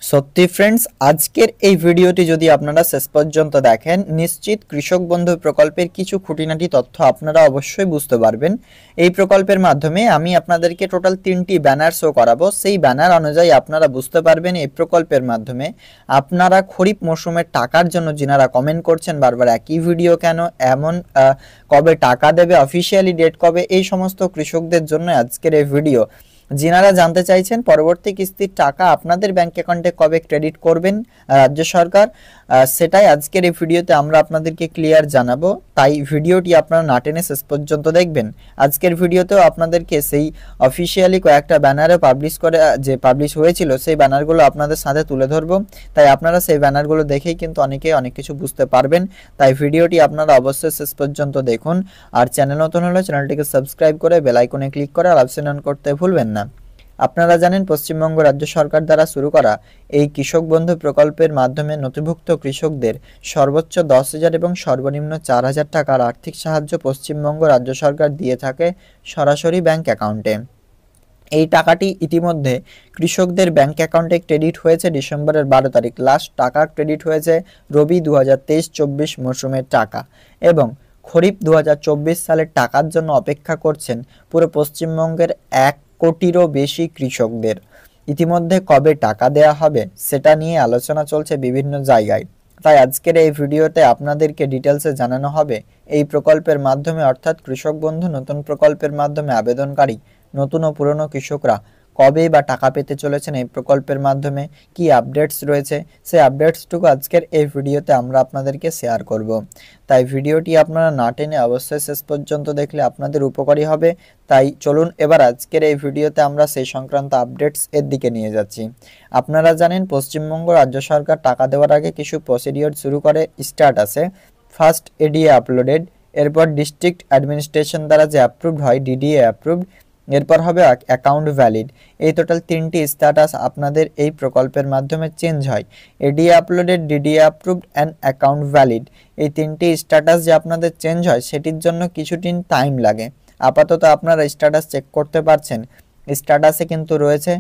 সত্যি ফ্রেন্ডস, আজকের এই ভিডিওটি যদি আপনারা শেষ পর্যন্ত দেখেন, নিশ্চিত কৃষক বন্ধু প্রকল্পের কিছু খুঁটিনাটি তথ্য আপনারা অবশ্যই বুঝতে পারবেন। এই প্রকল্পের মাধ্যমে আমি আপনাদেরকে টোটাল 3টি ব্যানার শো করাবো। সেই ব্যানার অনুযায়ী আপনারা বুঝতে পারবেন এই প্রকল্পের মাধ্যমে আপনারা খরিফ মৌসুমের টাকার জন্য যিনারা কমেন্ট করছেন বারবার একই ভিডিও কেন, এমন কবে টাকা দেবে, অফিসিয়ালি ডেট কবে, এই সমস্ত কৃষকদের জন্য আজকের এই ভিডিও। যিনারা জানতে চাইছেন পরবর্তী কিস্তির টাকা আপনাদের ব্যাংক অ্যাকাউন্টে কবে ক্রেডিট করবেন রাজ্য সরকার, সেটাই আজকের এই ভিডিওতে আমরা আপনাদেরকে ক্লিয়ার জানাবো। তাই ভিডিওটি আপনারা না টেনে শেষ পর্যন্ত দেখবেন। আজকের ভিডিওতেও আপনাদেরকে সেই অফিসিয়ালি কয়েকটা ব্যানারে পাবলিশ হয়েছিল সেই ব্যানারগুলো আপনাদের সাথে তুলে ধরবো। তাই আপনারা সেই ব্যানারগুলো দেখেই কিন্তু অনেক কিছু বুঝতে পারবেন। তাই ভিডিওটি আপনারা অবশ্যই শেষ পর্যন্ত দেখুন। আর চ্যানেল নতুন হলে চ্যানেলটিকে সাবস্ক্রাইব করে বেল আইকনে ক্লিক করে অল অপশন অন করতে ভুলবেন না। আপনারা জানেন পশ্চিমবঙ্গ রাজ্য সরকার দ্বারা শুরু করা এই কৃষক বন্ধু প্রকল্পের মাধ্যমে নথিভুক্ত কৃষকদের সর্বোচ্চ 10,000 এবং সর্বনিম্ন 4,000 টাকার আর্থিক সাহায্য পশ্চিমবঙ্গ রাজ্য সরকার দিয়ে থাকে সরাসরি ব্যাংক অ্যাকাউন্টে। এই টাকাটি ইতিমধ্যে কৃষকদের ব্যাংক অ্যাকাউন্টে ক্রেডিট হয়েছে ডিসেম্বরের 12 তারিখ। লাস্ট টাকা ক্রেডিট হয়েছে রবি 2023-24 মৌসুমের টাকা, এবং খরিফ 2024 সালের টাকার জন্য অপেক্ষা করছেন পুরো পশ্চিমবঙ্গের 1 কোটিরও বেশি কৃষকদের। ইতিমধ্যে কবে টাকা দেয়া হবে সেটা নিয়ে আলোচনা চলছে বিভিন্ন জায়গায়। তাই আজকের এই ভিডিওতে আপনাদেরকে ডিটেলসে জানানো হবে এই প্রকল্পের মাধ্যমে, অর্থাৎ কৃষক বন্ধু নতুন প্রকল্পের মাধ্যমে আবেদনকারী নতুন ও পুরনো কৃষকরা কবে বা টাকা পেতে চলেছেন এই প্রকল্পের মাধ্যমে, কি আপডেটস রয়েছে, সেই আপডেটসটুকু আজকের এই ভিডিওতে আমরা আপনাদেরকে শেয়ার করব। তাই ভিডিওটি আপনারা না টেনে অবশ্যই শেষ পর্যন্ত দেখলে আপনাদের উপকারী হবে। তাই চলুন এবার আজকের এই ভিডিওতে আমরা সেই সংক্রান্ত আপডেটস এর দিকে নিয়ে যাচ্ছি। আপনারা জানেন পশ্চিমবঙ্গ রাজ্য সরকার টাকা দেওয়ার আগে কিছু প্রসিডিওর শুরু করে স্ট্যাটাসে। ফার্স্ট এডিএ আপলোডেড, এরপর ডিস্ট্রিক্ট অ্যাডমিনিস্ট্রেশন দ্বারা যে অ্যাপ্রুভড হয় ডিডিএ অ্যাপ্রুভড, এরপর হবে অ্যাকাউন্ট ভ্যালিড। এই টোটাল 3টি স্ট্যাটাস আপনাদের এই প্রকল্পের মাধ্যমে চেঞ্জ হয়। ADA uploaded, DDA approved and account valid, এই 3টি স্ট্যাটাস যে আপনাদের চেঞ্জ হয় সেটির জন্য কিছুদিন টাইম লাগে। আপাতত আপনারা স্ট্যাটাস চেক করতে পারছেন। স্ট্যাটাসে কিন্তু রয়েছে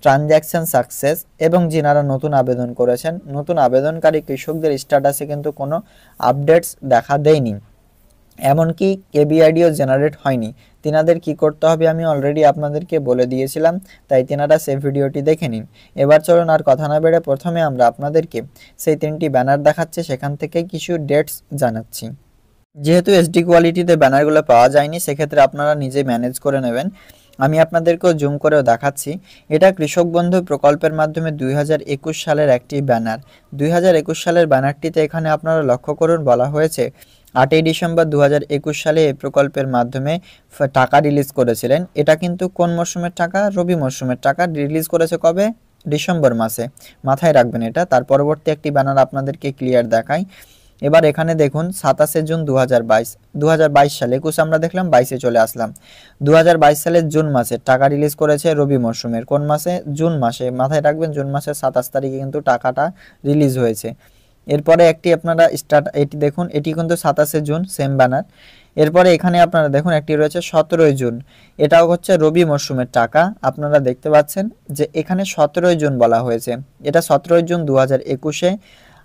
ট্রানজ্যাকশন সাকসেস, এবং যিনারা নতুন আবেদন করেছেন নতুন আবেদনকারী কৃষকদের স্ট্যাটাসে কিন্তু কোনো আপডেটস দেখা দেয়নি, এমনকি কেবিআইডিও জেনারেট হয়নি। তিনাদের কি করতে হবে আমি অলরেডি আপনাদেরকে বলে দিয়েছিলাম, তাই তিনারা সেই ভিডিওটি দেখে নিন। এবার চলুন আর কথা না বেড়ে প্রথমে আমরা আপনাদেরকে সেই 3টি ব্যানার দেখাচ্ছি, সেখান থেকে কিছু ডেটস জানাচ্ছি। যেহেতু এসডি কোয়ালিটিতে ব্যানারগুলো পাওয়া যায়নি, সেক্ষেত্রে আপনারা নিজে ম্যানেজ করে নেবেন। আমি আপনাদেরকেও জুম করেও দেখাচ্ছি। এটা কৃষক বন্ধু প্রকল্পের মাধ্যমে 2021 সালের একটি ব্যানার। 2021 সালের ব্যানারটিতে এখানে আপনারা লক্ষ্য করুন বলা হয়েছে 8ই ডিসেম্বর 2021 সালে এই প্রকল্পের মাধ্যমে টাকা রিলিজ করেছিলেন। এটা কিন্তু কোন মরশুমের টাকা? রবি মরশুমের টাকা। রিলিজ করেছে কবে? ডিসেম্বর মাসে। মাথায় রাখবেন এটা। তার পরবর্তী একটি ব্যানার আপনাদেরকে ক্লিয়ার দেখাই। এবার এখানে দেখুন 27শে জুন 2022 সালে, 21 আমরা দেখলাম, 22-এ চলে আসলাম। 2022 সালের জুন মাসে টাকা রিলিজ করেছে রবি মরশুমের। কোন মাসে? জুন মাসে। মাথায় রাখবেন জুন মাসের 27 তারিখে কিন্তু টাকাটা রিলিজ হয়েছে। এরপরে একটি আপনারা এটি দেখুন, এটি কিন্তু 27শে জুন, সেম ব্যানার। এরপরে এখানে আপনারা দেখুন একটি রয়েছে 17ই জুন, এটাও হচ্ছে রবি মরশুমের টাকা। আপনারা দেখতে পাচ্ছেন যে এখানে 17ই জুন বলা হয়েছে। এটা 17ই জুন 2021-এ।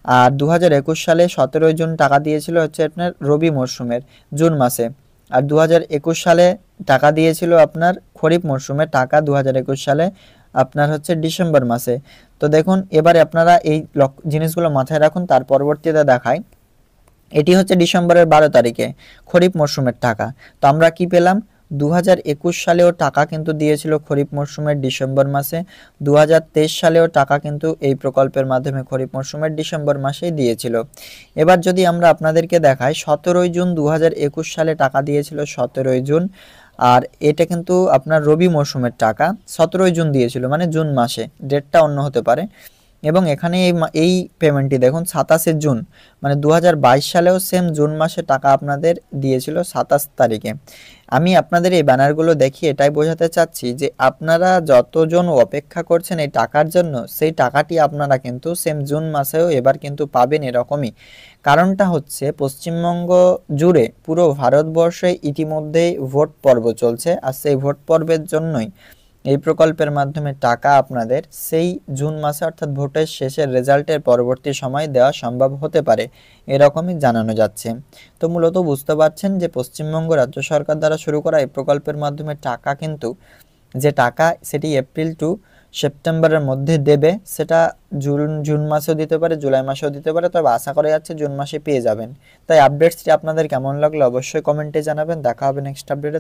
আর 2021 সালে 17ই জুন টাকা দিয়েছিল হচ্ছে আপনার রবি মরশুমের জুন মাসে। আর 2021 সালে টাকা দিয়েছিল আপনার খরিফ মরশুমের টাকা 2021 সালে আপনার হচ্ছে ডিসেম্বর মাসে। তো দেখুন এবারে আপনারা এই জিনিসগুলো মাথায় রাখুন। তার পরবর্তীতে দেখাই, এটি হচ্ছে ডিসেম্বরের 12 তারিখে খরিফ মরশুমের টাকা। তো আমরা কি পেলাম? 2021 সালেও টাকা কিন্তু দিয়েছিল খরিফ মরশুমের ডিসেম্বর মাসে। 2023 সালেও টাকা কিন্তু এই প্রকল্পের মাধ্যমে খরিফ মরশুমের ডিসেম্বর মাসেই দিয়েছিল। এবার যদি আমরা আপনাদেরকে দেখাই, 17ই জুন 2021 সালে টাকা দিয়েছিল 17ই জুন। আর এটা কিন্তু আপনার রবি মরশুমের টাকা 17ই জুন দিয়েছিল, মানে জুন মাসে, ডেটটা অন্য হতে পারে। এবং এখানে এই পেমেন্টটি দেখুন 27শে জুন, মানে 2022 সালেও সেম জুন মাসে টাকা আপনাদের দিয়েছিল 27 তারিখে। আমি আপনাদের এই ব্যানারগুলো দেখিয়ে এটাই বোঝাতে চাচ্ছি যে আপনারা যতজন অপেক্ষা করছেন এই টাকার জন্য, সেই টাকাটি আপনারা কিন্তু সেম জুন মাসেও এবার কিন্তু পাবেন এরকমই। কারণটা হচ্ছে পশ্চিমবঙ্গ জুড়ে পুরো ভারতবর্ষে ইতিমধ্যেই ভোট পর্ব চলছে, আর সেই ভোট পর্বের জন্যই এই প্রকল্পের মাধ্যমে টাকা আপনাদের সেই জুন মাসে অর্থাৎ ভোটের শেষের রেজাল্টের পরবর্তী সময় দেওয়া সম্ভব হতে পারে, এরকমই জানানো যাচ্ছে। তো মূলত বুঝতে পারছেন যে পশ্চিমবঙ্গ রাজ্য সরকার দ্বারা শুরু করা এই প্রকল্পের মাধ্যমে টাকা কিন্তু যে টাকা সেটি এপ্রিল টু সেপ্টেম্বরের মধ্যে দেবে, সেটা জুন মাসেও দিতে পারে, জুলাই মাসেও দিতে পারে, তবে আশা করা যাচ্ছে জুন মাসে পেয়ে যাবেন। তাই আপডেটসটি আপনাদের কেমন লাগলো অবশ্যই কমেন্টে জানাবেন। দেখা হবে নেক্সট আপডেটে।